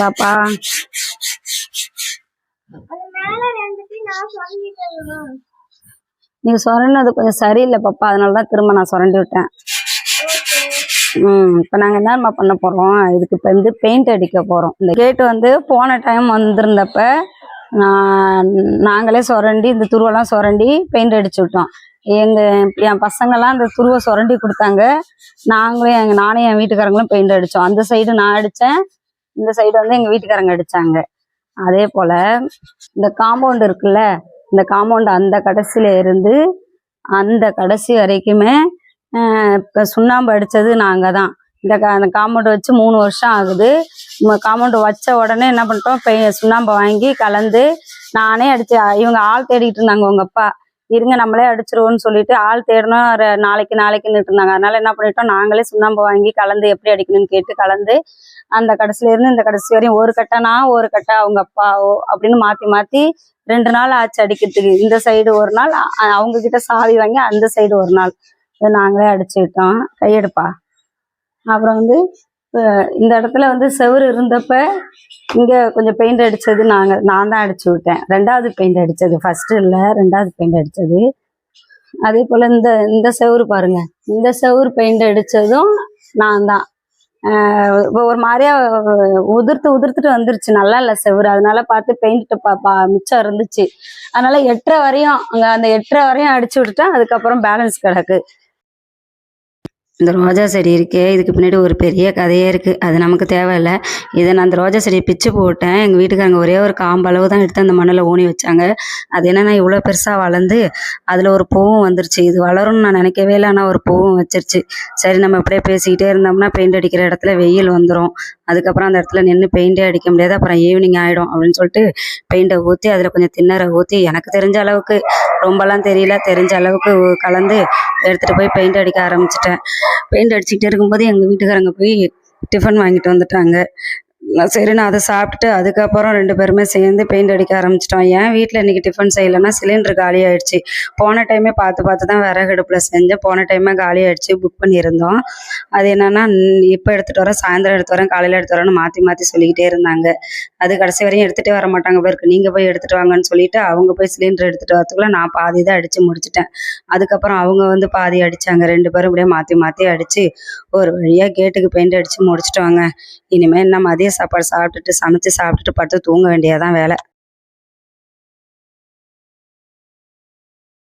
பாப்பா நீங்க சொன்னது கொஞ்சம் சரியில்லை பாப்பா, அதனாலதான் திரும்ப நான் சுரண்டி விட்டேன். இப்போ நாங்கள் என்னம்மா பண்ண போகிறோம், இதுக்கு இப்போ வந்து பெயிண்ட் அடிக்க போகிறோம். இந்த கேட்டு வந்து போன டைம் வந்திருந்தப்ப நாங்களே சுரண்டி இந்த துருவெல்லாம் சுரண்டி பெயிண்ட் அடிச்சு விட்டோம். என் பசங்கள்லாம் அந்த துருவை சுரண்டி கொடுத்தாங்க. நானும் என் வீட்டுக்காரங்களும் பெயிண்ட் அடித்தோம். அந்த சைடு நான் அடித்தேன், இந்த சைடு வந்து எங்கள் வீட்டுக்காரங்க அடித்தாங்க. அதே போல் இந்த காம்பவுண்ட் இருக்குல்ல, இந்த காம்பவுண்ட் அந்த கடைசியில இருந்து அந்த கடைசி வரைக்குமே இப்போ சுண்ணாம்பு அடித்தது நாங்கள் தான். அந்த காம்பவுண்டு வச்சு 3 வருஷம் ஆகுது. காம்பவுண்டு வச்ச உடனே என்ன பண்ணிட்டோம், சுண்ணாம்பை வாங்கி கலந்து நானே அடிச்சு, இவங்க ஆள் தேடிட்டு இருந்தாங்க. உங்க அப்பா இருங்க நம்மளே அடிச்சிருவோன்னு சொல்லிட்டு ஆள் தேடணும், நாளைக்குன்னு இருந்தாங்க. அதனால என்ன பண்ணிட்டோம், நாங்களே சுண்ணாம்பை வாங்கி கலந்து எப்படி அடிக்கணும்னு கேட்டு கலந்து அந்த கடைசில இருந்து இந்த கடைசி வரையும் ஒரு கட்டைனா ஒரு கட்டை அவங்க அப்பாவோ அப்படின்னு மாற்றி 2 நாள் ஆச்சு அடிக்கிறதுக்கு. இந்த சைடு ஒரு நாள், அவங்க கிட்ட சாவி வாங்கி அந்த சைடு ஒரு நாள் இதை நாங்களே அடிச்சுக்கிட்டோம். கையெடுப்பா. அப்புறம் வந்து இந்த இடத்துல வந்து செவுரு இருந்தப்ப இங்க கொஞ்சம் பெயிண்ட் அடிச்சது நான் தான் அடிச்சு விட்டேன். 2வது பெயிண்ட் அடிச்சது, ஃபர்ஸ்ட் இல்லை 2வது பெயிண்ட் அடிச்சது. அதே போல இந்த செவுரு பாருங்க, இந்த செவுரு பெயிண்ட் அடிச்சதும் நான் தான். ஒரு மாதிரியா உதிர்த்துட்டு வந்துருச்சு, நல்லா இல்லை செவுரு. அதனால பார்த்து பெயிண்ட் மிச்சம் இருந்துச்சு. அதனால 8:30 வரையும் அந்த 8:30 வரையும் அடிச்சு விட்டுட்டேன். அதுக்கப்புறம் பேலன்ஸ் கிடக்கு. இந்த ரோஜா செடி இருக்கே, இதுக்கு பின்னாடி ஒரு பெரிய கதையே இருக்குது, அது நமக்கு தேவையில்லை. இதை நான் அந்த ரோஜா செடியை பிச்சு போட்டேன். எங்கள் வீட்டுக்காரங்க ஒரே ஒரு காம்பளவு தான் எடுத்து அந்த மண்ணில் ஊனி வச்சாங்க. அது என்னன்னா இவ்வளோ பெருசாக வளர்ந்து அதில் ஒரு பூவும் வந்துருச்சு. இது வளரும்னு நான் நினைக்கவே இல்லை, ஆனால் ஒரு பூவும் வச்சிருச்சு. சரி நம்ம இப்படியே பேசிக்கிட்டே இருந்தோம்னா பெயிண்ட் அடிக்கிற இடத்துல வெயில் வந்துடும், அதுக்கப்புறம் அந்த இடத்துல நின்று பெயிண்டே அடிக்க முடியாது, அப்புறம் ஈவினிங் ஆகிடும் அப்படின்னு சொல்லிட்டு பெயிண்டை ஊற்றி அதில் கொஞ்சம் தின்னரை ஊற்றி எனக்கு தெரிஞ்ச அளவுக்கு, ரொம்பலாம் தெரியல, தெரிஞ்ச அளவுக்கு கலந்து எடுத்துகிட்டு போய் பெயிண்ட் அடிக்க ஆரம்பிச்சிட்டேன். பெயிண்ட் அடிச்சுக்கிட்டே இருக்கும்போது எங்கள் வீட்டுக்காரங்க போய் டிஃபன் வாங்கிட்டு வந்துட்டாங்க. சரி நான் அதை சாப்பிட்டுட்டு அதுக்கப்புறம் 2 பேருமே சேர்ந்து பெயிண்ட் அடிக்க ஆரம்பிச்சிட்டோம். என் வீட்டில் இன்றைக்கி டிஃபன் செய்யலைன்னா சிலிண்டர் காலி ஆகிடுச்சு. போன டைமே பார்த்து தான் விறகு அடுப்பில் செஞ்சேன். போன டைமே காலி ஆகிடுச்சு, புக் பண்ணியிருந்தோம். அது என்னென்னா இப்போ எடுத்துகிட்டு வரேன், சாயந்தரம் எடுத்து வரேன், காலையில் எடுத்து வரேன்னு மாற்றி சொல்லிக்கிட்டே இருந்தாங்க. அது கடைசி வரையும் எடுத்துகிட்டே வர மாட்டாங்க பேருக்கு, நீங்கள் போய் எடுத்துகிட்டு வாங்கன்னு சொல்லிட்டு அவங்க போய் சிலிண்டர் எடுத்துகிட்டு வரத்துக்குள்ளே நான் பாதி தான் அடித்து முடிச்சிட்டேன். அதுக்கப்புறம் அவங்க வந்து பாதி அடித்தாங்க. 2 பேரும் இப்படியே மாற்றி அடித்து ஒரு வழியாக கேட்டுக்கு பெயிண்ட் அடித்து முடிச்சிட்டோங்க. இனிமேல் என்ன மதிய சாப்பாடு சாப்பிட்டுட்டு சமைச்சு சாப்பிட்டுட்டு படுத்து தூங்க வேண்டியதான் வேலை.